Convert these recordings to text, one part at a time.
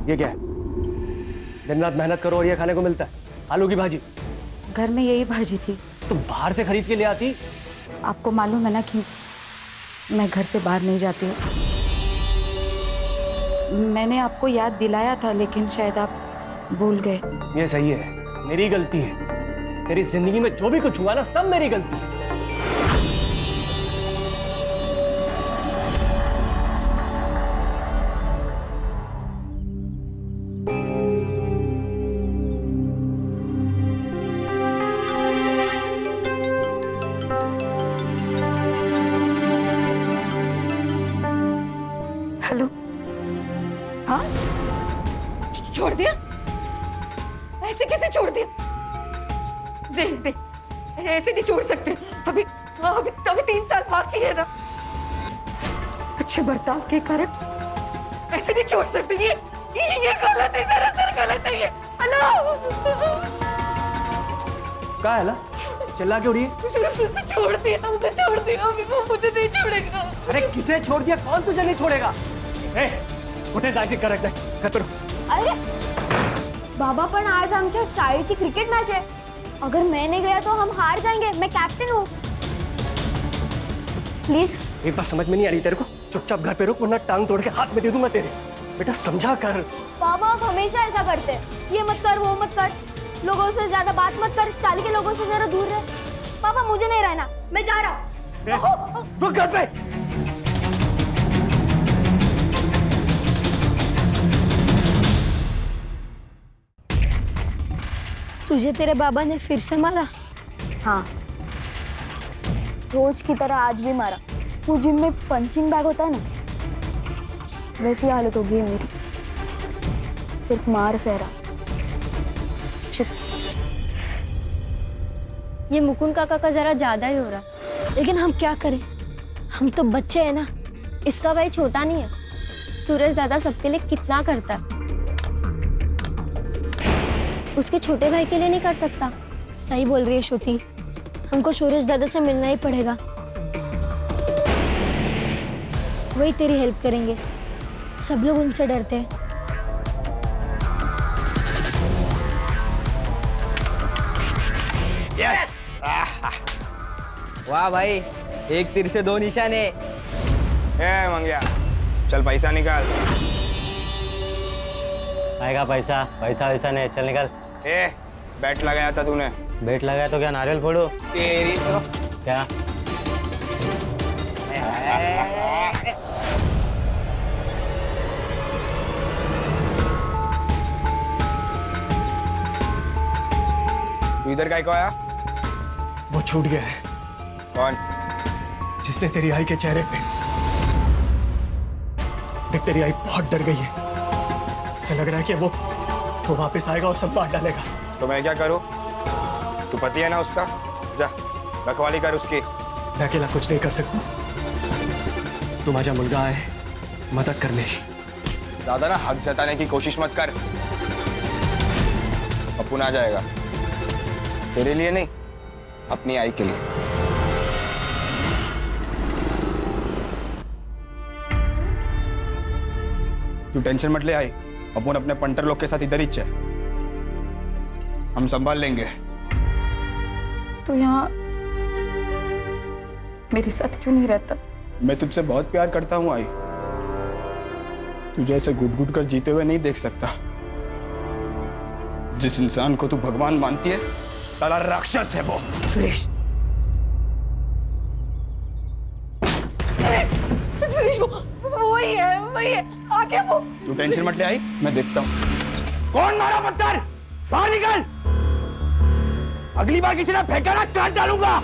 ये क्या है? दिन रात मेहनत करो और ये खाने को मिलता है? आलू की भाजी। घर में यही भाजी थी। तुम बाहर से खरीद के ले आती। आपको मालूम है ना कि मैं घर से बाहर नहीं जाती हूँ। मैंने आपको याद दिलाया था लेकिन शायद आप भूल गए। ये सही है, मेरी गलती है। तेरी जिंदगी में जो भी कुछ हुआ ना, सब मेरी गलती है। हेलो। हाँ, छोड़ दिया? ऐसे कैसे छोड़ दिया? देख देख, ऐसे नहीं छोड़ सकते। अभी अभी अभी 3 साल बाकी है ना। अच्छे बर्ताव के कारण ऐसे नहीं छोड़ सकते। ये गलत है, सरासर गलत है ये। हेलो, क्या है ला? चिल्ला क्यों रही है? छोड़ दिया, उसे छोड़ दिया। अभी वो मुझे नहीं छोड़ेगा। अरे किसे छोड़ दिया? कौन तुझे नहीं छोड़ेगा? कुठे जायचे करेक्ट आहे? घर पे रहो। अरे बाबा, पण आज आमच्या शाळेची क्रिकेट मॅच है। अगर मैं नहीं गया तो हम हार जाएंगे। मैं कैप्टन हूँ। प्लीज। एक बात समझ में नहीं आ रही तेरे को? चुपचाप घर पे रुक, वरना टांग तोड़ के हाथ में दे दूंगा तेरे। बेटा समझा कर। बाबा आप हमेशा ऐसा करते हैं। ये मत कर, वो मत कर, लोगों से ज्यादा बात मत कर, चाली के लोगों से जरा दूर रह। पापा मुझे नहीं रहना, मैं जा रहा हूँ। रुक घर पे। तुझे तेरे बाबा ने फिर से मारा? हाँ, रोज की तरह आज भी मारा। वो जिम में पंचिंग बैग होता है ना, वैसी हालत हो गई है मेरी। सिर्फ मार सह रहा। चुप। ये मुकुंद काका का जरा ज्यादा ही हो रहा। लेकिन हम क्या करें, हम तो बच्चे हैं ना। इसका भाई छोटा नहीं है। सूरज दादा सबके लिए कितना करता है, उसके छोटे भाई के लिए नहीं कर सकता। सही बोल रही है श्रुति, हमको सूरज दादा से मिलना ही पड़ेगा। वही तेरी हेल्प करेंगे। सब लोग उनसे डरते हैं। यस। वाह भाई, एक तीर से 2 निशाने। मंगिया, चल पैसा निकाल। आएगा पैसा? पैसा वैसा नहीं, चल निकल। बैट लगाया था तूने। बेट लगाया तो क्या नारियल फोड़ो? तेरी तो क्या? तू इधर काय को आया? वो छूट गया है। कौन? जिसने तेरी आई के चेहरे पे देख, तेरी आई बहुत डर गई है। उसे लग रहा है कि वो वापस आएगा और सब मार डालेगा। तो मैं क्या करूं? तू पति है ना उसका, जा रखवाली कर उसकी। मैं अकेला कुछ नहीं कर सकता। तू माझा मुलगा है, मदद करने की। ज्यादा ना हक जताने की कोशिश मत कर। अपुन आ जाएगा, तेरे लिए नहीं, अपनी आई के लिए। तू टेंशन मत ले आई, अपुन अपने पंटर लोग के साथ इधर ही है। हम संभाल लेंगे। तो यहाँ मेरे साथ क्यों नहीं रहता? मैं तुझसे बहुत प्यार करता हूँ आई। तुझे ऐसे घुट घुट कर जीते हुए नहीं देख सकता। जिस इंसान को तू भगवान मानती है, साला राक्षस है वो। सुरेश, सुरेश वही है आगे वो। तू टेंशन मत ले आई, मैं देखता हूँ। कौन मारा पत्थर? बाहर निकल। अगली बार किसी ने फेंका ना, काट डालूंगा।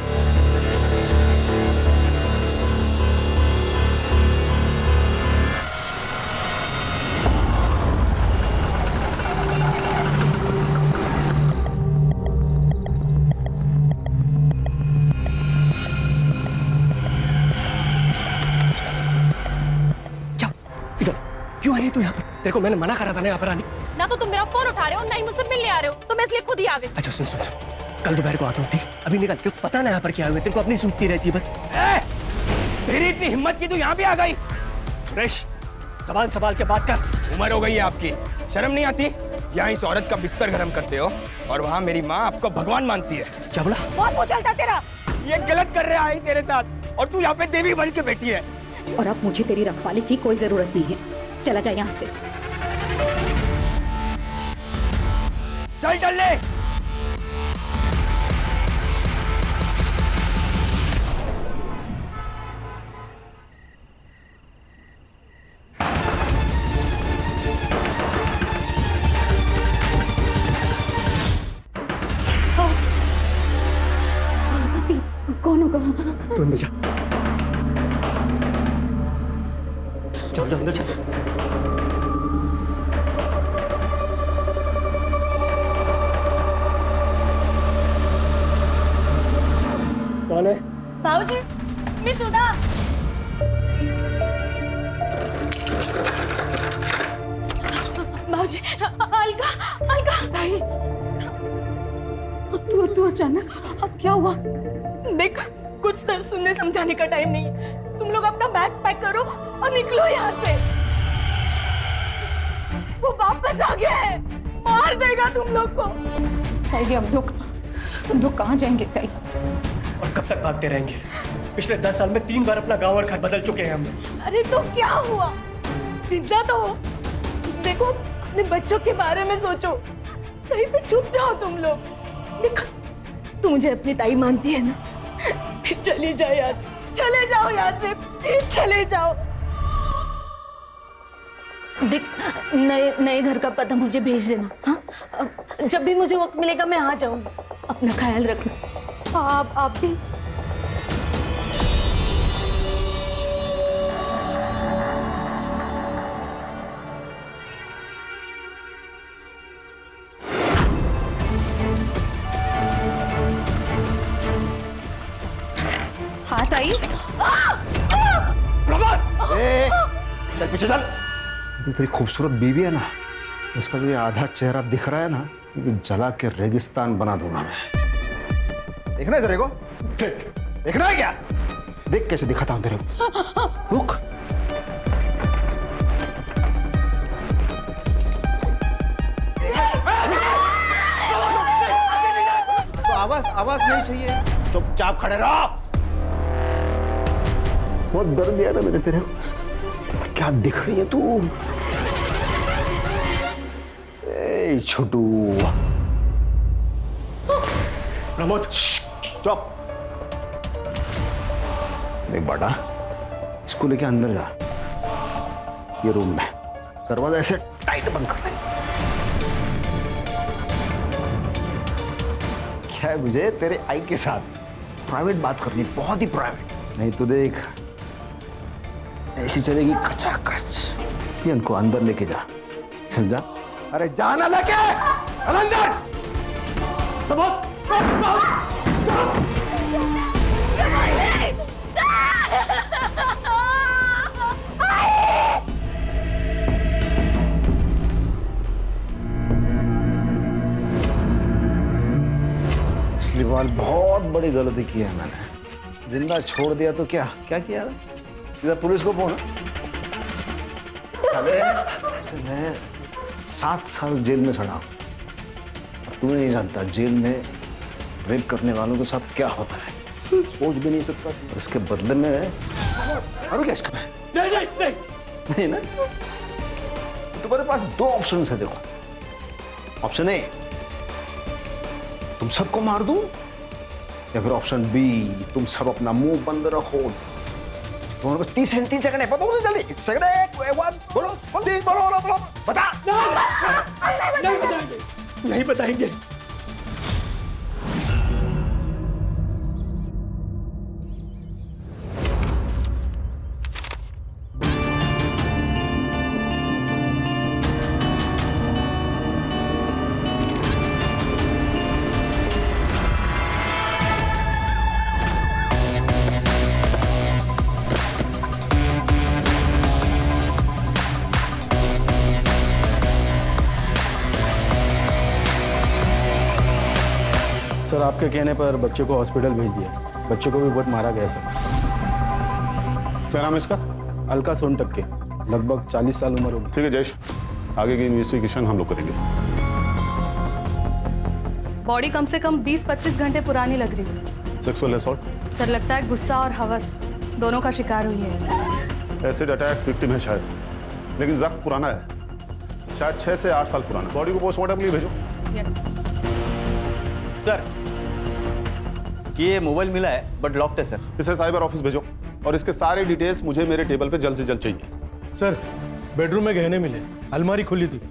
क्यों आई तू यहाँ पर? तेरे को मैंने मना करा था ना यहाँ पर आने। ना तो तुम मेरा फोन उठा रहे हो, ना ही मुझसे मिलने आ रहे हो, तो मैं इसलिए खुद ही आ गई। अच्छा सुन सुन सुन, कल दोपहर को आता हूँ, ठीक? अभी निकल, तेरे को पता ना यहाँ पर क्या हुआ। तेरे को अपनी सूझती रहती है बस। तेरी इतनी हिम्मत की तू यहाँ भी आ गई? सुरेश, ज़बान संभाल के बात कर। उम्र हो गई है आपकी, शर्म नहीं आती? यहाँ इस औरत का बिस्तर गरम करते हो और वहाँ मेरी माँ आपको भगवान मानती है। क्या बोला? बहुत मुंह चलता तेरा। ये गलत कर रहा है तेरे साथ, और तू यहाँ पे देवी बन के बैठी है। और अब मुझे तेरी रखवाली की कोई जरूरत नहीं है, चला जा यहाँ से। चल चल ले। कौन होगा? तू अंदर जा, चल अंदर जा। कौन है? बाबूजी, मैं सुधा। बाबूजी, अलका, अलका। ताई, तू अचानक क्या हुआ? देख, कुछ सर सुनने समझाने का टाइम नहीं है। तुम लोग अपना बैग पैक करो और निकलो यहाँ से। वो वापस आ गया है, मार देगा तुम लोग को। ताई, हम लोग कहाँ जाएंगे ताई? और कब तक भागते रहेंगे? पिछले 10 साल में 3 बार अपना गांव और घर बदल चुके हैं हम। अरे तो क्या हुआ? जिंदा तो हो। देखो, अपने बच्चों के बारे में सोचो। कहीं पे छुप जाओ तुम लोग। देखो, तू मुझे अपनी ताई मानती है ना? फिर चली जाओ यहाँ से, चले जाओ यहाँ से, प्लीज चले जाओ। देख, नए घर का पता मुझे भेज देना। हाँ, जब भी मुझे वक्त मिलेगा मैं आ जाऊंगी। अपना ख्याल रखना। आप भी। हाँ ताई। प्रभात! चल पीछे चल। तेरी खूबसूरत बीवी है ना, इसका जो ये आधा चेहरा दिख रहा है ना, ये जला के रेगिस्तान बना दूंगा मैं। देखना है तेरे को? देखना है क्या? देख कैसे दिखाता हूं तेरे को। रुक। तो आवाज नहीं चाहिए, चुपचाप खड़े रहो। बहुत दर्द दिया ना मैंने तेरे को। क्या दिख रही है तू? ए छोटू। प्रमोद, चुप। देख बेटा, इसको लेके अंदर जा। ये रूम में दरवाजा ऐसे टाइट बंद कर ले। क्या है, मुझे तेरे आई के साथ प्राइवेट बात करनी, बहुत ही प्राइवेट। नहीं तो देख, ऐसी चलेगी कचाकच। ये इनको अंदर लेके जा। चल जा। अरे जाना लेके अंदर। पिछली बार बहुत बड़ी गलती की है मैंने। जिंदा छोड़ दिया तो क्या क्या किया? सीधा पुलिस को फोन। मैं 7 साल जेल में सड़ा हूं। तू नहीं जानता जेल में रेप करने वालों के साथ क्या होता है। सोच भी नहीं सकता। और इसके बदले में अरे क्या इसका? नहीं ना। तुम्हारे पास 2 ऑप्शन है। देखो, ऑप्शन ए, तुम सबको मार दूं, या फिर ऑप्शन बी, तुम सब अपना मुंह बंद रखो। तुम्हारे पास 30 सेकंड है। बताओ जल्दी। सेकंड बोलो, बोलो, बता। नहीं बताएंगे, नहीं बताएंगे। सर, आपके कहने पर बच्चे को हॉस्पिटल भेज दिया। बच्चे को भी बहुत मारा गया सर। क्या नाम है इसका? अलका सोनटक्के। लगभग 40 साल उम्र होगी। ठीक है जयेश, आगे की इन्वेस्टिगेशन हम लोग करेंगे। बॉडी कम से कम 20-25 घंटे पुरानी लग रही है। Sexual assault? सर लगता है गुस्सा और हवस दोनों का शिकार हुई है। एसिड अटैक विक्टिम है शायद, लेकिन जख्म पुराना है, शायद 6 से 8 साल पुराना। बॉडी को पोस्टमार्टम के लिए भेजो। यस सर, ये मोबाइल मिला है बट लॉक्ड है सर। इसे साइबर ऑफिस भेजो और इसके सारे डिटेल्स मुझे मेरे टेबल पे जल्द से जल्द चाहिए। सर, बेडरूम में गहने मिले, अलमारी खुली थी,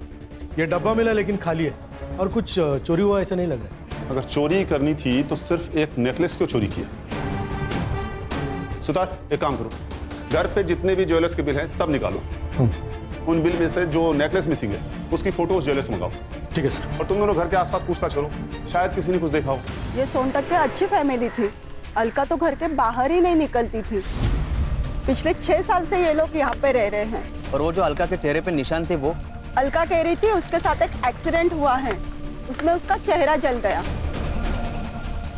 ये डब्बा मिला लेकिन खाली है, और कुछ चोरी हुआ ऐसा नहीं लग रहा है। अगर चोरी करनी थी तो सिर्फ एक नेकलेस क्यों चोरी किया? सुतार, एक काम करो, घर पे जितने भी ज्वेलर्स के बिल हैं सब निकालो। उन बिल में से जो नेकलेस मिसिंग है उसकी फोटोज ज्वेलर्स मंगाओ। ठीक है सर। और तुम दोनों घर के आसपास पूछताछ करो, शायद किसी ने कुछ देखा हो। ये सोनटक के अच्छी फैमिली थी, अलका तो घर के बाहर ही नहीं निकलती थी। पिछले 6 साल से ये लोग यहाँ पे रह रहे हैं। और वो जो अलका के चेहरे पे निशान थे वो? अलका कह रही थी उसके साथ एक एक्सीडेंट हुआ है, उसमें उसका चेहरा जल गया।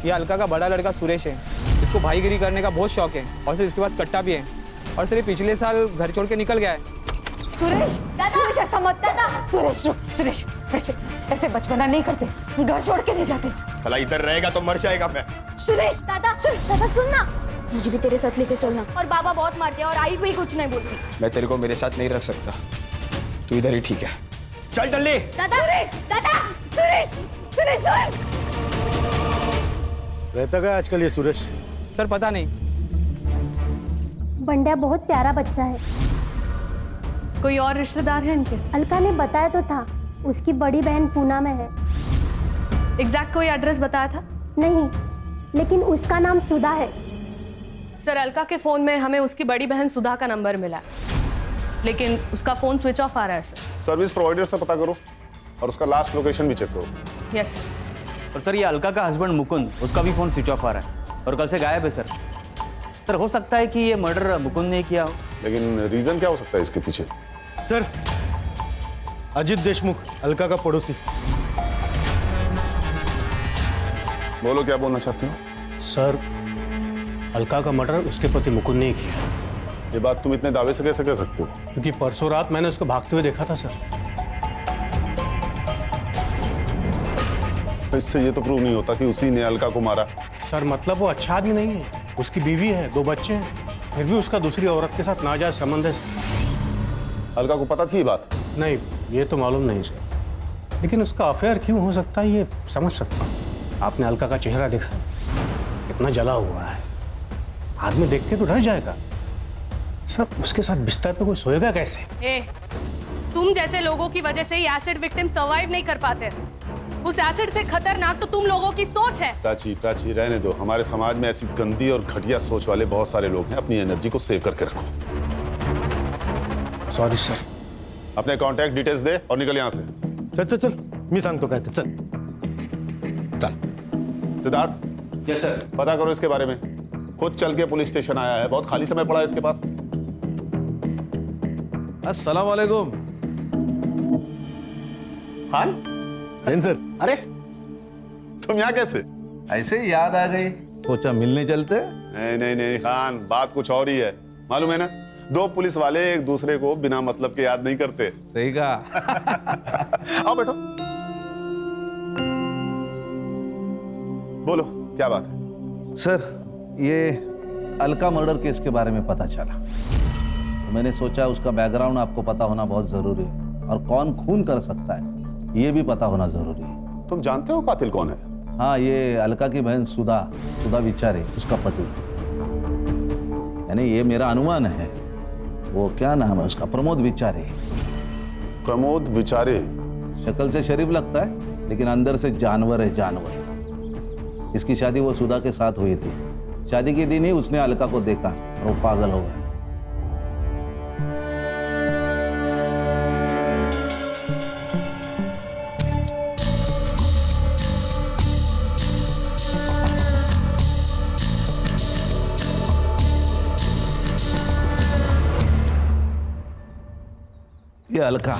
ये अलका का बड़ा लड़का सुरेश है, इसको भाईगिरी करने का बहुत शौक है और सिर्फ इसके पास कट्टा भी है। और सिर्फ पिछले साल घर छोड़ के निकल गया है। सुरेश, सुरेश ऐसा मत दादा। सुरेश सुरेश, ऐसे बचपना नहीं करते, घर छोड़ के नहीं जाते। साला इधर रहेगा तो मर जाएगा मैं। सुरेश दादा सुनना, मुझे भी तेरे साथ लेके चलना। और बाबा बहुत मारते हैं और आई भी कुछ नहीं बोलती। मैं तेरे को मेरे साथ नहीं रख सकता, तू इधर ही ठीक है। चल जल्दी। दादा सुरेश सुन। रहता क्या आजकल ये सुरेश? सर पता नहीं। बंड्या बहुत प्यारा बच्चा है। कोई और रिश्तेदार है इनके? अलका ने बताया तो था, उसकी बड़ी बहन पूना में है। एग्जैक्ट कोई एड्रेस बताया था? नहीं, लेकिन उसका नाम सुधा है। सर, अलका के फोन में हमें उसकी बड़ी बहन सुधा का नंबर मिला, लेकिन उसका फोन स्विच ऑफ आ रहा है सर। सर्विस प्रोवाइडर से पता करो और उसका लास्ट लोकेशन भी चेक करो। Yes sir. और सर ये अलका का हस्बैंड मुकुंद, उसका भी फोन स्विच ऑफ आ रहा है और कल से गायब है सर। सर हो सकता है कि ये मर्डर मुकुंद ने किया हो। लेकिन रीजन क्या हो सकता है इसके पीछे? सर, अजित देशमुख, अलका का पड़ोसी। बोलो, क्या बोलना चाहते हो? सर, अलका का मर्डर उसके पति मुकुंद ने ही किया। ये बात तुम इतने दावे से कैसे कह सकते हो? क्योंकि परसों रात मैंने उसको भागते हुए देखा था सर। इससे ये तो प्रूव नहीं होता कि उसी ने अलका को मारा। सर, मतलब वो अच्छा आदमी नहीं है, उसकी बीवी है, 2 बच्चे हैं, फिर भी उसका दूसरी औरत के साथ नाजायज संबंध है। अलका को पता थी ये बात? नहीं, ये तो मालूम नहीं सर, लेकिन उसका अफेयर क्यों हो सकता है ये समझ सकता हूँ। आपने अलका का चेहरा देखा, कितना जला हुआ है, आदमी देख के तो डर जाएगा। सर, उसके साथ बिस्तर पे कोई सोएगा कैसे? तुम जैसे लोगों की वजह से ही एसिड विक्टिम सर्वाइव नहीं कर पाते। उस एसिड से खतरनाक तो तुम लोगों की सोच है। प्राची रहने दो, हमारे समाज में ऐसी गंदी और घटिया सोच वाले बहुत सारे लोग हैं। अपनी एनर्जी को सेव करके रखो। Sorry sir. अपने कांटेक्ट डिटेल्स दे और निकल यहाँ से। चल, मी सांगतो काय ते, चल। सिद्धार्थ। Yes sir. पता करो इसके बारे में, खुद चल के पुलिस स्टेशन आया है, बहुत खाली समय पड़ा है इसके पास। अस्सलाम वालेकुम। खान सर। अरे तुम यहाँ कैसे? ऐसे ही याद आ गई, सोचा मिलने चलते। नहीं खान, बात कुछ और ही है। मालूम है ना, 2 पुलिस वाले एक दूसरे को बिना मतलब के याद नहीं करते। सही कहा। आओ बैठो। बोलो, क्या बात है? सर, ये अलका मर्डर केस के बारे में पता चला, तो मैंने सोचा उसका बैकग्राउंड आपको पता होना बहुत जरूरी है, और कौन खून कर सकता है ये भी पता होना जरूरी है। तुम जानते हो कातिल कौन है? हाँ, ये अलका की बहन सुधा विचारे, उसका पति। यानी ये मेरा अनुमान है। वो क्या नाम है उसका? प्रमोद विचारे। प्रमोद विचारे? शक्ल से शरीफ लगता है, लेकिन अंदर से जानवर है, जानवर। इसकी शादी वो सुधा के साथ हुई थी। शादी के दिन ही उसने अलका को देखा और वो पागल हो गया। ये अलका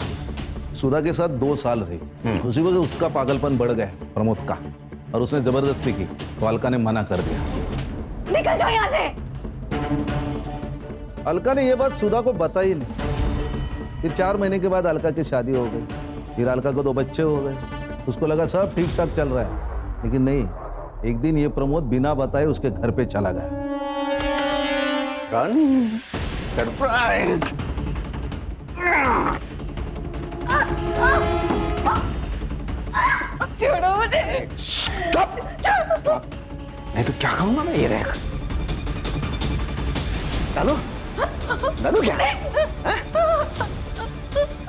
सुधा के साथ 2 साल रही। उसी वक्त उसका पागलपन बढ़ गया प्रमोद का, और उसने जबरदस्ती की, तो अलका ने मना कर दिया। निकल जाओ यहाँ से। अलका ने यह बात सुधा को बताई नहीं, फिर 4 महीने के बाद अलका की शादी हो गई, फिर अलका को 2 बच्चे हो गए। उसको लगा सब ठीक ठाक चल रहा है, लेकिन नहीं, एक दिन ये प्रमोद बिना बताए उसके घर पे चला गया। रानी, सरप्राइज। छोड़ो मुझे। नहीं तो क्या कहूंगा मैं, ये देख। डालो डालो क्या?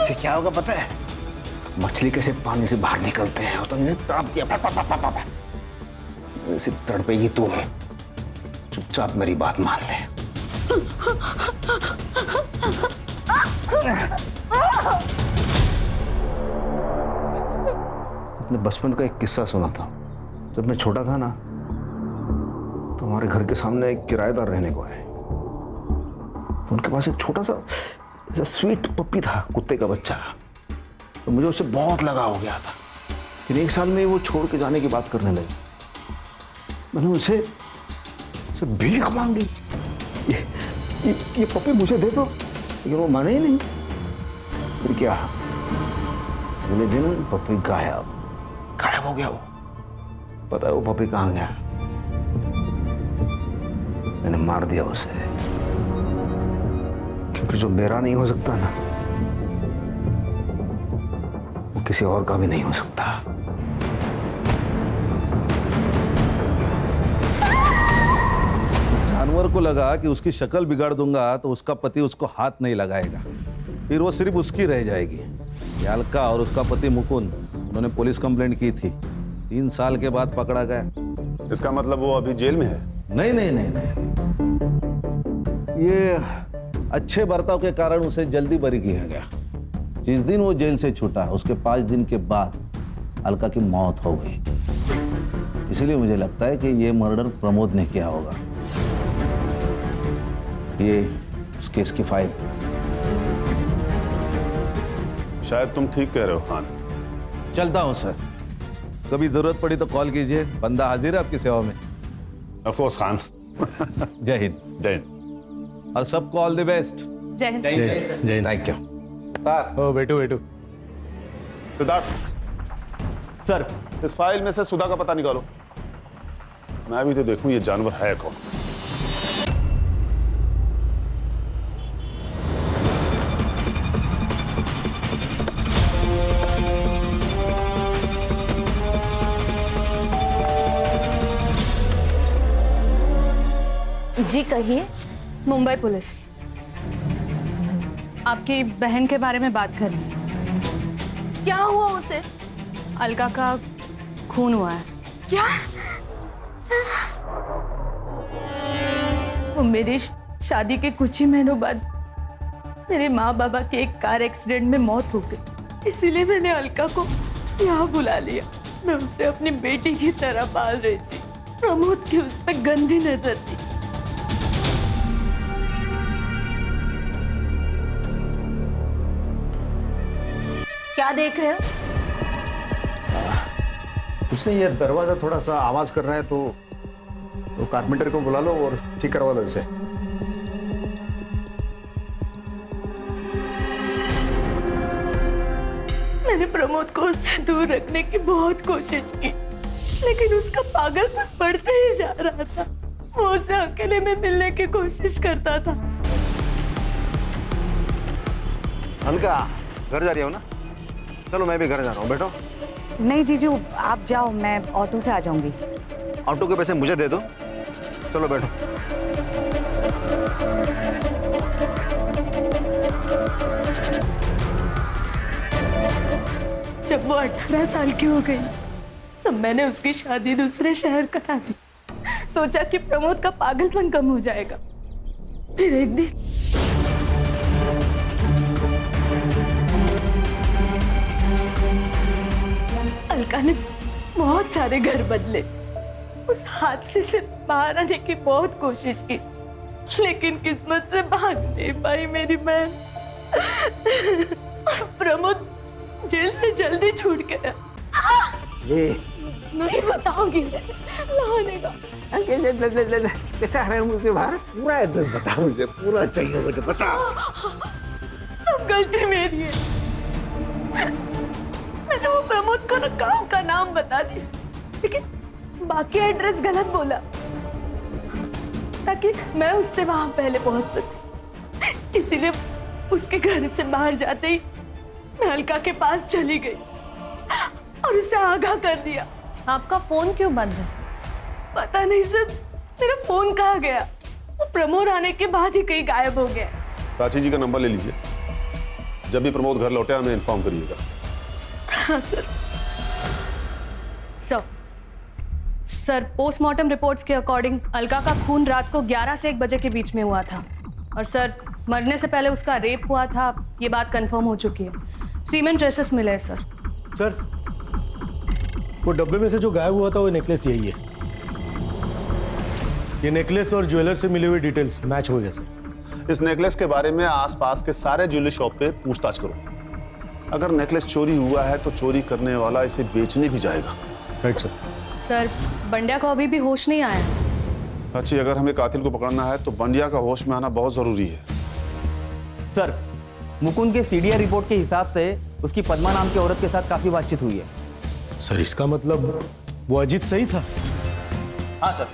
इसे क्या होगा पता है? मछली कैसे पानी से बाहर निकलते हैं, तो मुझे तड़प दिया, ऐसे तड़पेगी तू। चुपचाप मेरी बात मान ले। अपने बचपन का एक किस्सा सुना था। जब मैं छोटा था ना, तो हमारे घर के सामने एक किराएदार रहने को आए। उनके पास एक छोटा सा ऐसा स्वीट पप्पी था, कुत्ते का बच्चा। तो मुझे उससे बहुत लगाव हो गया था। फिर 1 साल में वो छोड़ के जाने की बात करने लगे। मैंने उसे भीख मांगी, ये पप्पी मुझे दे दो, लेकिन वो माने ही नहीं। फिर क्या, अगले दिन पप्पी गायब हो गया। वो पता है वो पप्पी कहाँ गया? मैंने मार दिया उसे, क्योंकि जो मेरा नहीं हो सकता ना, वो किसी और का भी नहीं हो सकता। जानवर को लगा कि उसकी शक्ल बिगाड़ दूंगा तो उसका पति उसको हाथ नहीं लगाएगा, फिर वो सिर्फ उसकी रह जाएगी। अलका और उसका पति मुकुंद, उन्होंने पुलिस कंप्लेंट की थी। 3 साल के बाद पकड़ा गया। इसका मतलब वो अभी जेल में है? नहीं नहीं नहीं नहीं, ये अच्छे बर्ताव के कारण उसे जल्दी बरी किया गया। जिस दिन वो जेल से छूटा, उसके 5 दिन के बाद अलका की मौत हो गई। इसलिए मुझे लगता है कि ये मर्डर प्रमोद ने किया होगा। ये उस केस की फाइल। शायद तुम ठीक कह रहे हो खान। चलता हूं सर, कभी जरूरत पड़ी तो कॉल कीजिए, बंदा हाजिर है आपकी सेवा में। Of course Khan. जय हिंद। जय हिंद। और सबको ऑल द बेस्ट। जय हिंद। जय हिंद। Thank you. ओ बेटू सिद्धार्थ सर, इस फाइल में से सुधा का पता निकालो। मैं भी तो देखूं ये जानवर है कौन। जी कहिए। मुंबई पुलिस आपकी बहन के बारे में बात कर रही है। क्या हुआ उसे? अलका का खून हुआ है। क्या? वो मेरी शादी के कुछ ही महीनों बाद मेरे माँ बाबा के एक कार एक्सीडेंट में मौत हो गई। इसीलिए मैंने अलका को यहाँ बुला लिया। मैं उसे अपनी बेटी की तरह पाल रही थी। प्रमोद की उस पर गंदी नजर थी। क्या देख रहे हो? कुछ नहीं, ये दरवाजा थोड़ा सा आवाज कर रहा है, तो कारपेंटर को बुला लो और ठीक करवा लो इसे। मैंने प्रमोद को उससे दूर रखने की बहुत कोशिश की, लेकिन उसका पागलपन बढ़ता ही जा रहा था। वो उसे अकेले में मिलने की कोशिश करता था। अलका, घर जा रही हो ना? चलो मैं भी घर जा रहा हूँ, बैठो। नहीं जीजू, आप जाओ, मैं ऑटो से आ जाऊंगी। ऑटो के पैसे मुझे दे दो। चलो बैठो। जब वो 18 साल की हो गई, तब मैंने उसकी शादी दूसरे शहर करा दी। सोचा कि प्रमोद का पागलपन कम हो जाएगा। फिर एक दिन अलका ने बहुत सारे घर बदले। उस हादसे से बाहर आने की बहुत कोशिश की, लेकिन किस्मत से भाग नहीं पाई मेरी बहन। प्रमोद जेल से जल्दी छूट गया। नहीं बताऊंगी लाने का। कैसे आ रहे हैं मुझसे बाहर? पूरा एड्रेस बता मुझे, पूरा चाहिए मुझे, बता। तुम गलती मेरी है। मैंने वो प्रमोद को ना गाँव का नाम बता दिया, लेकिन बाकी एड्रेस गलत बोला ताकि मैं उससे वहां पहले पहुंच सकूं। इसीलिए उसके घर से बाहर जाते ही मैं अलका के पास चली गई और उसे आगाह कर दिया। आपका फोन क्यों बंद है? पता नहीं सर, मेरा फोन कहाँ गया। वो प्रमोद आने के बाद ही कहीं गायब हो गया। प्राची जी का नंबर ले लीजिए, जब भी प्रमोद घर लौटे हमें इन्फॉर्म करिएगा। हाँ सर। सर, पोस्टमार्टम रिपोर्ट्स के अकॉर्डिंग अलका का खून रात को 11 से 1 बजे के बीच में हुआ था और सर मरने से पहले उसका रेप हुआ था, ये बात कंफर्म हो चुकी है। सीमेंट ट्रेसेस मिले हैं सर। सर, वो डब्बे में से जो गायब हुआ था वो नेकलेस यही है। ये नेकलेस और ज्वेलर से मिली हुई डिटेल्स मैच हो गया सर। इस नेकलेस के बारे में आसपास के सारे ज्वेलरी शॉप पे पूछताछ करो। अगर नेकलेस चोरी हुआ है तो चोरी करने वाला इसे बेचने भी जाएगा। Right sir. सर, बंड्या को अभी भी होश नहीं आया। अच्छी, अगर हमें कातिल को पकड़ना है तो बंडिया का होश में आना बहुत जरूरी है। सर, मुकुंद के सीडीआर रिपोर्ट के हिसाब से उसकी पद्मा नाम की औरत के साथ काफी बातचीत हुई है। सर, इसका मतलब वो अजीत सही था? हाँ सर,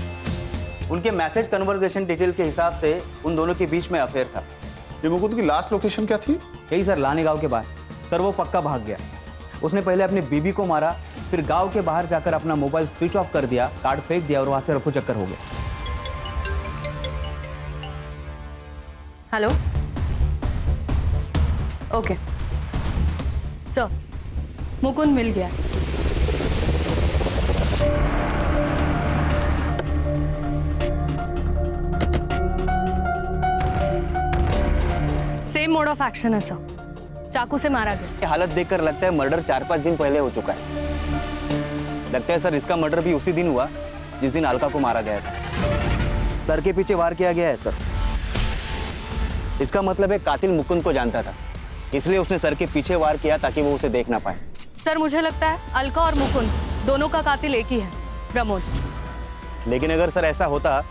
उनके मैसेज कन्वर्सेशन डिटेल के हिसाब से उन दोनों के बीच में अफेयर था। ये मुकुंद की लास्ट लोकेशन क्या थी? यही सर, लाने गांव के बाहर। सर, वो पक्का भाग गया। उसने पहले अपनी बीबी को मारा, फिर गांव के बाहर जाकर अपना मोबाइल स्विच ऑफ कर दिया, कार्ड फेंक दिया और वहां से रफू चक्कर हो गया। हेलो, ओके सर, मुकुंद मिल गया। सेम मोड ऑफ एक्शन है सर, चाकू से मारा गया। हालत देखकर लगता है मर्डर 4-5 दिन पहले हो चुका है। लगता है सर इसका मर्डर भी उसी दिन हुआ जिस दिन अलका को मारा गया था। सर के पीछे वार किया गया है सर। इसका मतलब है कातिल मुकुंद को जानता था, इसलिए उसने सर के पीछे वार किया ताकि वो उसे देख ना पाए। सर, मुझे लगता है अलका और मुकुंद दोनों का कातिल एक ही है, प्रमोद। लेकिन अगर सर ऐसा होता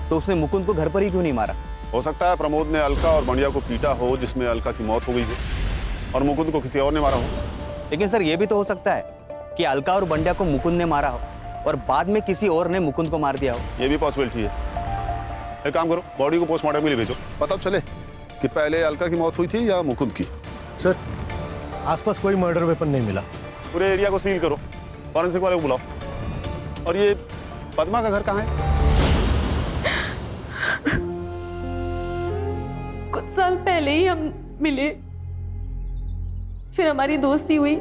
तो उसने मुकुंद को घर पर ही क्यों नहीं मारा? हो सकता है प्रमोद ने अलका और बंडिया को पीटा हो, जिसमें अलका की मौत हो गई थी, और मुकुंद को किसी और ने मारा हो। लेकिन सर, ये भी तो हो सकता है कि अलका और बंडिया को मुकुंद ने मारा हो और बाद में किसी और ने मुकुंद को मार दिया हो। ये भी पॉसिबिलिटी है। एक काम करो, बॉडी को पोस्टमार्टम के लिए भेजो, पता चले कि पहले अलका की मौत हुई थी या मुकुंद की। सर, आसपास कोई मर्डर वेपन नहीं मिला। पूरे एरिया को सील करो, फॉरेंसिक वाले को बुलाओ। और ये पद्मा का घर कहाँ है? कुछ साल पहले ही हम मिले, फिर हमारी दोस्ती हुई।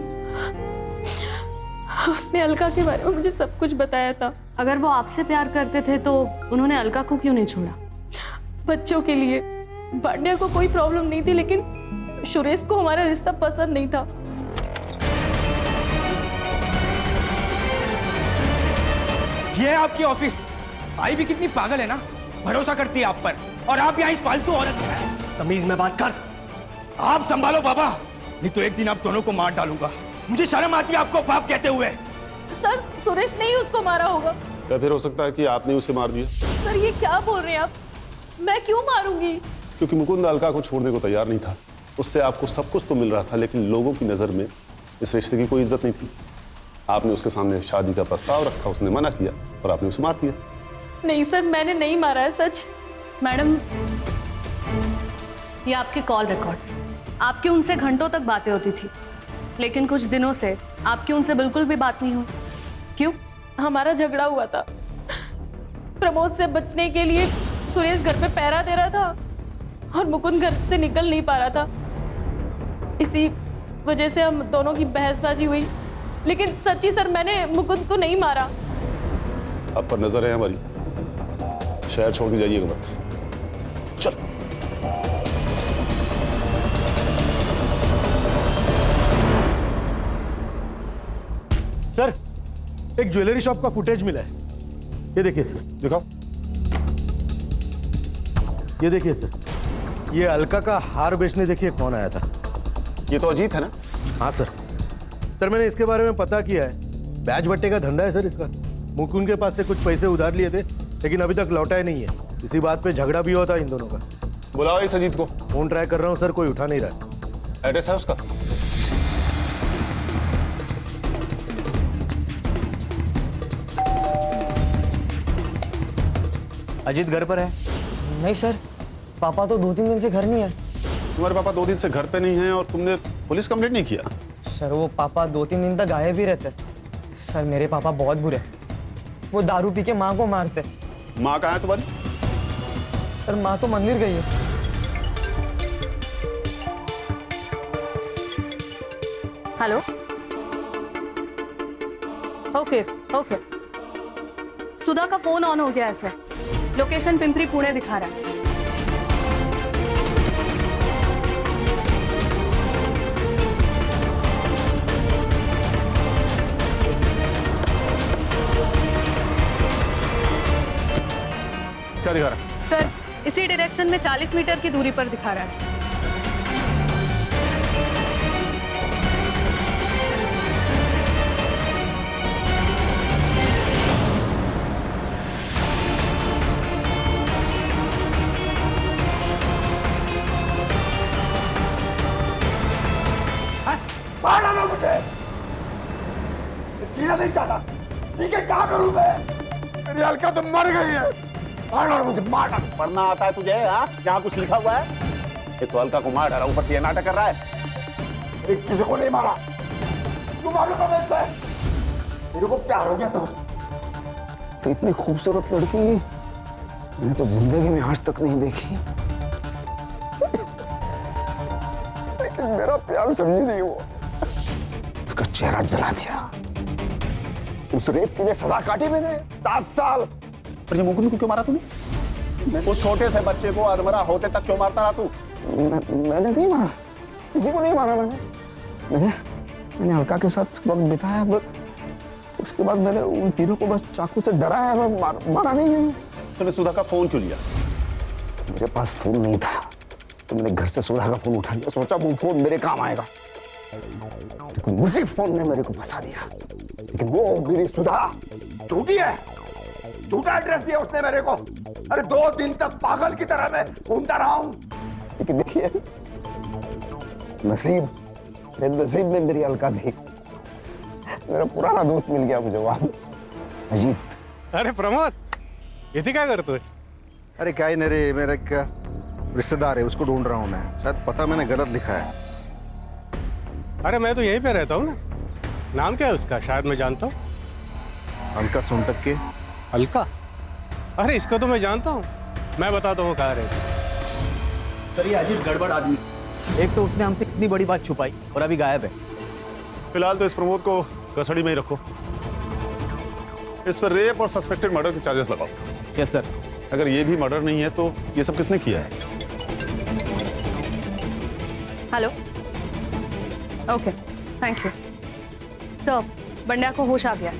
उसने अलका के बारे में मुझे सब कुछ बताया था। अगर वो आपसे प्यार करते थे तो उन्होंने अलका को क्यों नहीं छोड़ा? बच्चों के लिए। बंड्या को कोई प्रॉब्लम नहीं थी, लेकिन सुरेश को हमारा रिश्ता पसंद नहीं था। ये है आपकी ऑफिस। भाई भी कितनी पागल है ना, भरोसा करती है आप पर, और आप यहाँ इस फालतू औरत है। तमीज में बात कर। आप संभालो बाबा, नहीं तो एक दिन आप दोनों को मार डालूंगा। मुझे शर्म आती है आपको बाप कहते हुए। सर, सुरेश ने ही उसको मारा होगा। या फिर हो सकता है कि आपने उसे मार दिया। सर, ये क्या बोल रहे हैं आप? मैं क्यों मारूंगी? क्योंकि मुकुंद अलका को छोड़ने को तैयार नहीं था। उससे आपको सब कुछ तो मिल रहा था, लेकिन लोगों की नज़र में इस रिश्ते की कोई इज्जत नहीं थी। आपने उसके सामने शादी का प्रस्ताव रखा, उसने मना किया और आपने उसे मार दिया। नहीं सर, मैंने नहीं मारा है, सच। मैडम, ये आपके कॉल रिकॉर्ड्स। आपकी उनसे घंटों तक बातें होती थी, लेकिन कुछ दिनों से आपकी उनसे बिल्कुल भी बात नहीं हुई। क्यों? हमारा झगड़ा हुआ था। प्रमोद से बचने के लिए सुरेश घर पे पहरा दे रहा था और मुकुंद घर से निकल नहीं पा रहा था। इसी वजह से हम दोनों की बहसबाजी हुई। लेकिन सच्ची सर, मैंने मुकुंद को नहीं मारा। आप पर नजर है हमारी, शहर छोड़ के जाइएगा मत। चल। सर, एक ज्वेलरी शॉप का फुटेज मिला है। ये देखिए सर। दिखाओ। ये देखिए सर, ये अलका का हार बेचने देखिए कौन आया था। ये तो अजीत है ना? हाँ सर। सर, मैंने इसके बारे में पता किया है। बैच बट्टे का धंधा है सर इसका। मुकुंद के पास से कुछ पैसे उधार लिए थे, लेकिन अभी तक लौटाए नहीं है। इसी बात पे झगड़ा भी हुआ था इन दोनों का। बुलाओ इस अजीत को। फोन ट्राई कर रहा हूँ सर, कोई उठा नहीं रहा है। एड्रेस है उसका? अजीत घर पर है? नहीं सर, पापा तो 2-3 दिन से घर नहीं है। तुम्हारे पापा 2 दिन से घर पे नहीं हैं और तुमने पुलिस कंप्लेंट नहीं किया? सर वो पापा 2-3 दिन तक गायब ही रहते। सर मेरे पापा बहुत बुरे, वो दारू पी के माँ को मारते। माँ कहाँ है तुम्हारी? सर माँ तो मंदिर गई है। हेलो। ओके ओके, सुधा का फोन ऑन हो गया है सर। लोकेशन पिंपरी पुणे दिखा रहा है। क्या दिखा रहा है? सर इसी डायरेक्शन में 40 मीटर की दूरी पर दिखा रहा है सर। मार डालो मुझे, जीना नहीं चाहता। ठीक है, क्या करूं मैं? मेरी अलका तो मर गई है। मार डालो मुझे, मार डालो। पढ़ना आता है तुझे? हाँ, यहाँ कुछ लिखा हुआ है? ये तो अलका को मार डाला, ऊपर से ये नाटक कर रहा है। किसी को नहीं मारा। तू मालूम है मुझसे? मेरे को प्यार हो गया तो इतनी खूबसूरत लड़की मैंने तो जिंदगी में आज तक नहीं देखी। लेकिन मेरा प्यार समझी नहीं वो। उसका चेहरा जला दिया। उस रेप की सजा काटी मैंने 7 साल। पर ये मुकुंद को क्यों मारा तूने? उस छोटे से बच्चे को अधमरा होते तक क्यों मारता रहा तू? मैंने नहीं मारा, किसी को नहीं मारा। मैंने अलका के साथ वक्त बिताया, बस उसके बाद मैंने उन तीनों को बस चाकू से डराया। मैं मारा नहीं है। तूने सुधा का फोन क्यों लिया? मेरे पास फोन नहीं था तो मैंने घर से सुधा का फोन उठा लिया। सोचा वो फोन मेरे काम आएगा, लेकिन उसी फोन ने मेरे को फंसा दिया। लेकिन वो मेरी सुधा झूठी है, झूठा एड्रेस दिया उसने मेरे को। अरे 2 दिन तक पागल की तरह मैं घूमता रहा हूं। लेकिन देखिए, मेरे नसीब में मेरी अलका थी। मेरा पुराना दोस्त मिल गया मुझे वहां, अजीत। अरे प्रमोद, इथे काय करतोस? अरे क्या ही नहीं रे, मेरा क्या रिश्तेदार है, उसको ढूंढ रहा हूँ मैं। शायद पता मैंने गलत लिखा है। अरे मैं तो यहीं पे रहता हूँ ना। नाम क्या है उसका? शायद मैं जानता हूँ। अलका सोनटक के। अलका? अरे इसको तो मैं जानता हूँ, मैं बताता हूँ कहाँ रहती। सर ये अजीत गड़बड़ आदमी। एक तो उसने हमसे कितनी बड़ी बात छुपाई और अभी गायब है। फिलहाल तो इस प्रमोद को कस्टडी में ही रखो। इस पर रेप और सस्पेक्टेड मर्डर के चार्जेस लगाओ। Yes sir. अगर ये भी मर्डर नहीं है तो ये सब किसने किया है? Hello. Okay, thank you sir. Bandya को होश आ गया।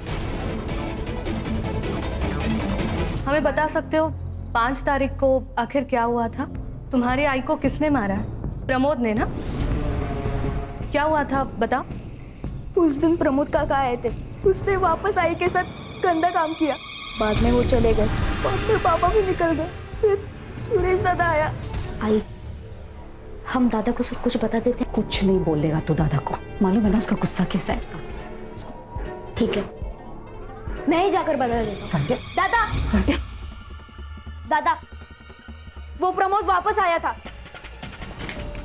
हमें बता सकते हो 5 तारीख को आखिर क्या हुआ था? तुम्हारी आई को किसने मारा है? प्रमोद ने ना? क्या हुआ था बताओ। उस दिन प्रमोद काका आए थे, उसने वापस आई के साथ गंदा काम किया। बाद में वो चले गए, बाद में पापा भी निकल गए, फिर सुरेश दादा आया। आई, हम दादा को सब कुछ बता देते। कुछ नहीं बोलेगा तो दादा को, मालूम है ना उसका गुस्सा कैसा है। ठीक है, मैं ही जाकर बता देता हूँ। दादा, दादा, वो प्रमोद वापस आया था।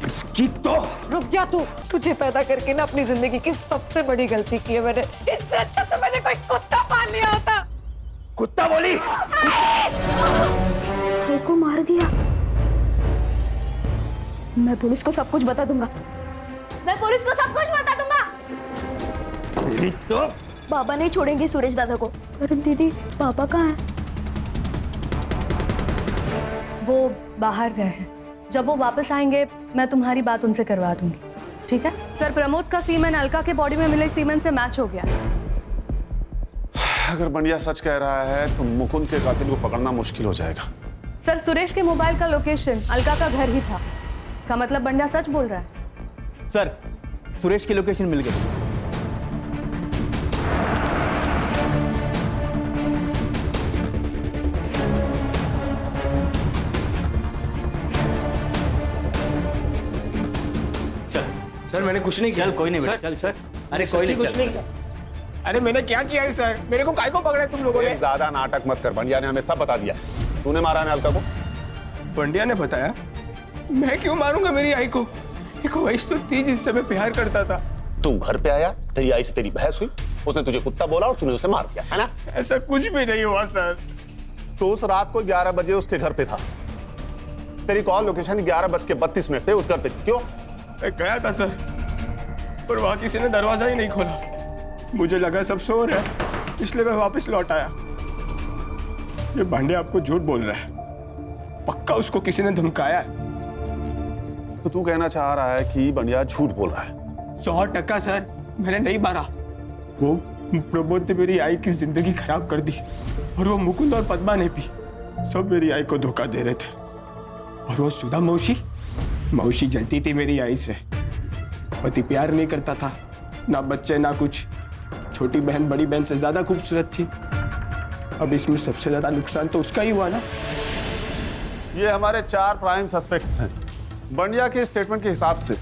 इसकी तो रुक जा तू। तुझे पैदा करके ना अपनी जिंदगी की सबसे बड़ी गलती की है मैंने। इससे अच्छा तो मैंने कोई कुत्ता पाल लिया होता। कुत्ता बोली? भाई को मार दिया। मैं पुलिस को सब कुछ बता दूंगा। मैं पुलिस को सब कुछ बता दूंगा। तो बाबा नहीं छोड़ेंगे सुरेश दादा को। अरे दीदी, पापा कहाँ हैं? वो बाहर गए हैं। जब वो वापस आएंगे मैं तुम्हारी बात उनसे करवा दूंगी, ठीक है? सर प्रमोद का सीमेन अलका के बॉडी में मिले सीमेन से मैच हो गया। अगर बंडिया सच कह रहा है तो मुकुंद के कातिल को पकड़ना मुश्किल हो जाएगा। सर सुरेश के मोबाइल का लोकेशन अलका का घर ही था। इसका मतलब बंडिया सच बोल रहा है। सर सुरेश की लोकेशन मिल गई। मैंने कुछ नहीं किया। चल कोई नहीं बेटा, चल सर। अरे कोई नहीं, कुछ नहीं किया। अरे मैंने क्या किया है सर? मेरे को काय को पकड़ा तुम लोगों ने? ज्यादा नाटक मत कर, बंडिया ने हमें सब बता दिया। तूने मारा है अलका को? बंडिया ने बताया? मैं क्यों मारूंगा मेरी आई को? एक वैश तो थी जिससे मैं प्यार करता था। तू घर पे आया, तेरी आई से तेरी बहस हुई, उसने तुझे कुत्ता बोला और तूने उसे मार दिया, है ना? ऐसा कुछ भी नहीं हुआ सर। तो उस रात को 11 बजे उसके घर पे था। तेरी कॉल लोकेशन 11:32 पे उस घर पे थी। क्यों? मैं गया था सर, पर वहां किसी ने दरवाजा ही नहीं खोला। मुझे लगा सब सो रहे हैं, इसलिए मैं वापस लौट आया। ये भांडे आपको झूठ बोल रहा है, पक्का उसको किसी ने धमकाया है। तो तू कहना चाह रहा है कि बंडिया झूठ बोल रहा है? 100% सर, मैंने नहीं मारा। वो प्रमोद ने मेरी आई की जिंदगी खराब कर दी, और वो मुकुंद और पद्मा ने भी सब मेरी आई को धोखा दे रहे थे। और वो सुधा मौसी जलती थी मेरी आई से। पति प्यार नहीं करता था, ना बच्चे ना कुछ। छोटी बहन बड़ी बहन से ज्यादा खूबसूरत थी। अब इसमें सबसे ज्यादा नुकसान तो उसका ही हुआ ना। ये हमारे 4 प्राइम सस्पेक्ट्स हैं। बंडिया के स्टेटमेंट के हिसाब से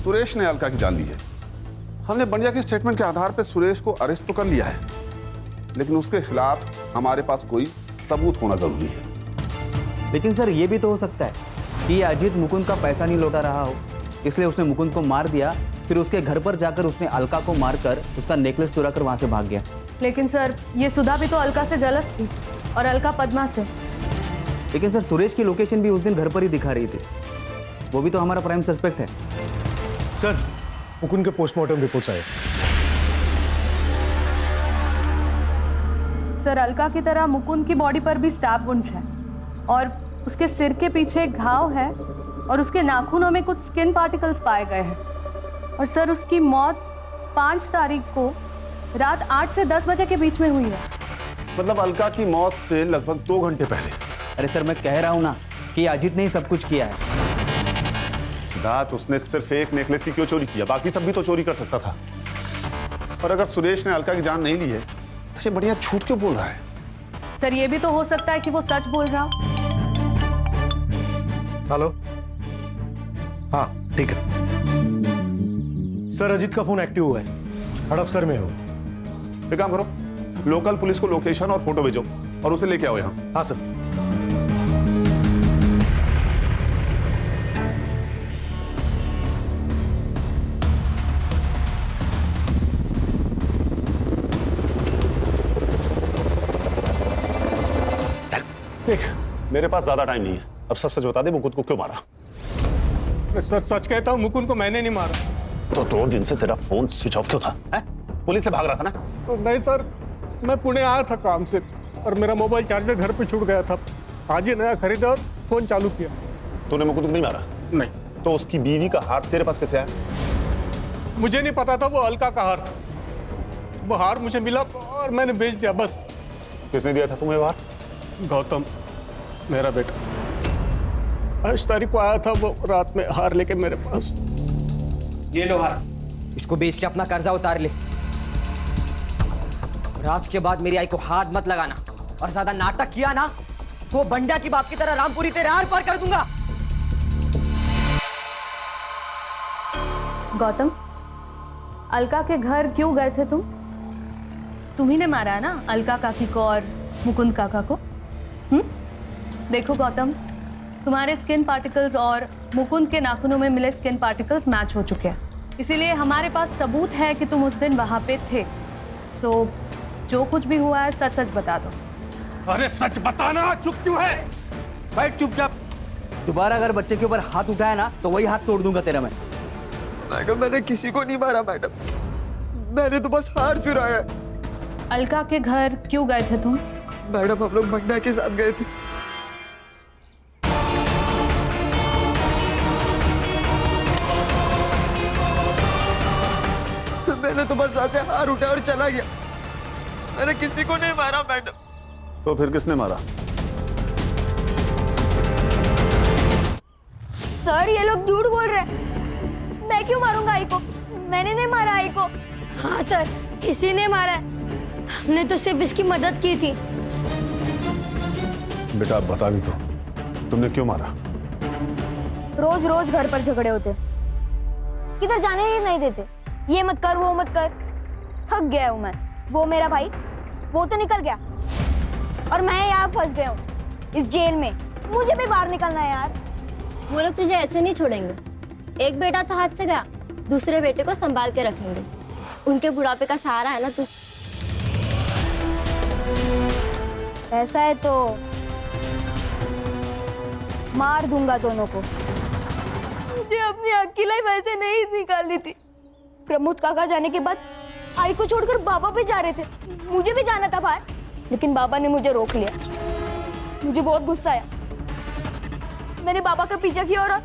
सुरेश ने अलका की जान ली है। हमने बंडिया के स्टेटमेंट के आधार पर सुरेश को अरेस्ट तो कर लिया है, लेकिन उसके खिलाफ हमारे पास कोई सबूत होना जरूरी है। लेकिन सर ये भी तो हो सकता है कि अजीत मुकुंद का पैसा नहीं लौटा रहा हो, इसलिए उसने मुकुंद को मार दिया, फिर उसके घर पर जाकर उसने अलका को मारकर उसका नेकलेस चुरा कर वहां से भाग गया। लेकिन सर ये सुधा भी तो अलका से जलस थी, और अलका पद्मा से। लेकिन सर सुरेश की लोकेशन भी उस दिन घर पर ही दिखा रही थी, वो भी तो हमारा प्राइम सस्पेक्ट है। सर मुकुंद के पोस्टमार्टम रिपोर्ट्स आए। सर अलका की तरह मुकुंद की बॉडी पर भी स्टैब वुंड्स हैं, और उसके सिर के पीछे एक घाव है, और उसके नाखूनों में कुछ स्किन पार्टिकल्स पाए गए हैं। और सर उसकी मौत 5 तारीख को रात 8 से 10 बजे के बीच में हुई है। मतलब अलका की मौत से लगभग 2 घंटे पहले। अरे सर मैं कह रहा हूं ना कि अजीत ने ही सब कुछ किया है। सिद्धार्थ, उसने सिर्फ एक नेकलेस ही क्यों चोरी किया? बाकी सब भी तो चोरी कर सकता था। और अगर सुरेश ने अलका की जान नहीं ली है तो ये बढ़िया झूठ क्यों बोल रहा है? सर ये भी तो हो सकता है कि वो सच बोल रहा हो। हेलो, हाँ ठीक है सर। अजीत का फोन एक्टिव हुआ है, हड़पसर में हो। एक काम करो, लोकल पुलिस को लोकेशन और फोटो भेजो और उसे लेके आओ यहाँ। हाँ सर। देख, मेरे पास ज्यादा टाइम नहीं है, अब सच सच बता दे मुकुंद को क्यों मारा? सर सच कहता हूँ, मुकुंद को मैंने नहीं मारा। तो 2 दिन से तेरा फोन स्विच ऑफ क्यों था? है? पुलिस से भाग रहा था ना? तो नहीं सर, मैं पुणे आया था काम से, और मेरा मोबाइल चार्जर घर पे छूट गया था। आज ही नया खरीदा और फोन चालू किया। तूने मुकुंद को नहीं मारा? नहीं। तो उसकी बीवी का हाथ तेरे पास कैसे आया? मुझे नहीं पता था वो अलका का हार था। वो हार मुझे मिला और मैंने बेच दिया, बस। किसने दिया था तुम्हें हार? गौतम, मेरा बेटा। 8 तारीख को आया था वो रात में हार लेके मेरे पास। ये लो हार, इसको बेच के अपना कर्जा उतार ले। और आज के बाद मेरी आई को हाथ मत लगाना, और ज्यादा नाटक किया ना तो बंडिया की बाप की तरह रामपुरी तेरे आर पार कर दूंगा। गौतम, अलका के घर क्यों गए थे तुम? तुम्ही ने मारा है ना अलका काकी को और मुकुंद काका को? देखो गौतम, तुम्हारे स्किन पार्टिकल्स और मुकुंद के नाखूनों में मिले स्किन पार्टिकल्स मैच हो चुके हैं, इसीलिए हमारे पास सबूत है कि तुम उस दिन वहां पे थे। सो जो कुछ भी हुआ है सच सच बता दो। अरे सच बताना, चुप क्यों है? बैठ चुपचाप। दोबारा अगर बच्चे के ऊपर हाथ उठाया ना तो वही हाथ तोड़ दूंगा तेरा मैं। मैडम, मैंने किसी को नहीं मारा मैडम, मैंने तो बस हार चुराया। अलका के घर क्यों गए थे तुम? मैडम, हम लोग बंडिया के साथ गए थे। मैंने तो बस वहां से हार उठा और चला गया। मैंने किसी को नहीं मारा मैडम। तो फिर किसने मारा? सर ये लोग झूठ बोल रहे हैं। मैं क्यों मारूंगा आई को? मैंने नहीं मारा आई को। हाँ सर, किसी ने मारा है। हमने तो सिर्फ इसकी मदद की थी। बेटा बता भी तो, तुमने क्यों मारा? रोज रोज घर पर झगड़े होते, किधर जाने ही नहीं देते। ये मत कर, वो मत कर। थक गया हूँ मैं। वो मेरा भाई, वो तो निकल गया और मैं यहाँ फंस गया हूँ इस जेल में। मुझे भी बाहर निकलना है यार। वो लोग तुझे ऐसे नहीं छोड़ेंगे। एक बेटा तो हाथ से गया, दूसरे बेटे को संभाल के रखेंगे। उनके बुढ़ापे का सहारा है ना तू। ऐसा है तो मार दूंगा दोनों को। मुझे अपनी अकेलाई वैसे नहीं निकालनी थी। प्रमोद काका जाने के बाद आई को छोड़कर बाबा भी जा रहे थे। मुझे भी जाना था बाहर, लेकिन बाबा ने मुझे रोक लिया। मुझे बहुत गुस्सा आया। मैंने बाबा का पीछा किया और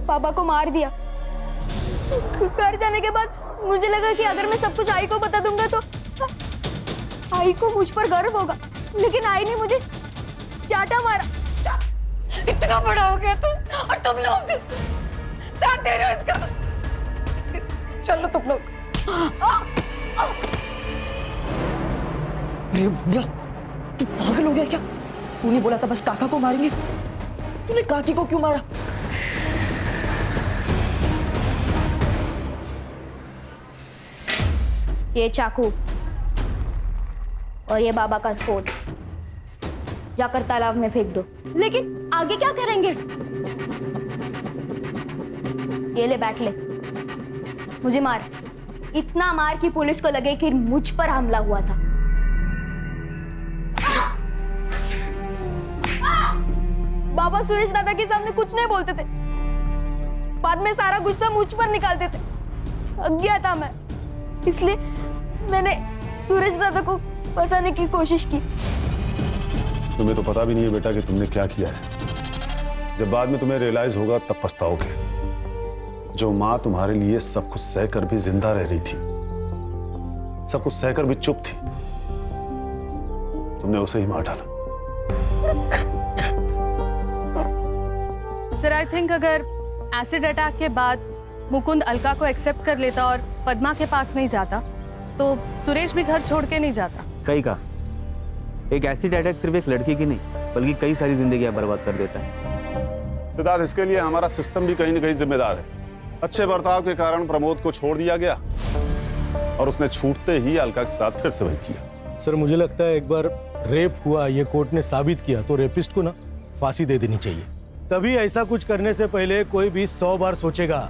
बाबा को मार दिया। घर जाने के बाद मुझे लगा कि अगर मैं सब कुछ आई को बता दूंगा तो आई को मुझ पर गर्व होगा, लेकिन आई ने मुझे चाटा मारा। इतना बड़ा हो गया तू और तुम लोग साथ दे रहे हो इसका। चलो तुम लोग। अरे बुढ़िया, तू पागल हो गया क्या? तूने बोला था बस काका को मारेंगे, तूने काकी को क्यों मारा? ये चाकू और ये बाबा का फोन जाकर तालाब में फेंक दो। लेकिन आगे क्या करेंगे? ये ले, बैठ ले। मुझे मार, इतना मार कि पुलिस को लगे कि मुझ पर हमला हुआ था। बाबा सुरेश दादा के सामने कुछ नहीं बोलते थे, बाद में सारा गुस्सा मुझ पर निकालते थे। थक गया था मैं, इसलिए मैंने सूरज दादा को फंसाने की कोशिश की। तुम्हें तो पता भी नहीं है बेटा कि तुमने क्या किया है। जब बाद में तुम्हें रियलाइज होगा तब पछताओगे। जो माँ तुम्हारे लिए सब कुछ सहकर भी जिंदा रह रही थी, सब कुछ सहकर भी चुप थी, तुमने उसे ही मार डाला। सर, आई थिंक अगर एसिड अटैक के बाद मुकुंद अलका को एक्सेप्ट कर लेता और पद्मा के पास नहीं जाता तो सुरेश भी घर छोड़ के नहीं जाता। कहीं का एक एसिड अटैक सिर्फ एक लड़की की नहीं बल्कि कई सारी जिंदगियां बर्बाद कर देता है। सिद्धार्थ, इसके लिए हमारा सिस्टम भी कहीं न कहीं जिम्मेदार है। अच्छे बर्ताव के कारण प्रमोद को छोड़ दिया गया और उसने छूटते ही अलका के साथ फिर से वही किया। सर, मुझे लगता है एक बार रेप हुआ, ये कोर्ट ने साबित किया तो रेपिस्ट को ना फांसी दे देनी चाहिए। तभी ऐसा कुछ करने से पहले कोई भी 100 बार सोचेगा।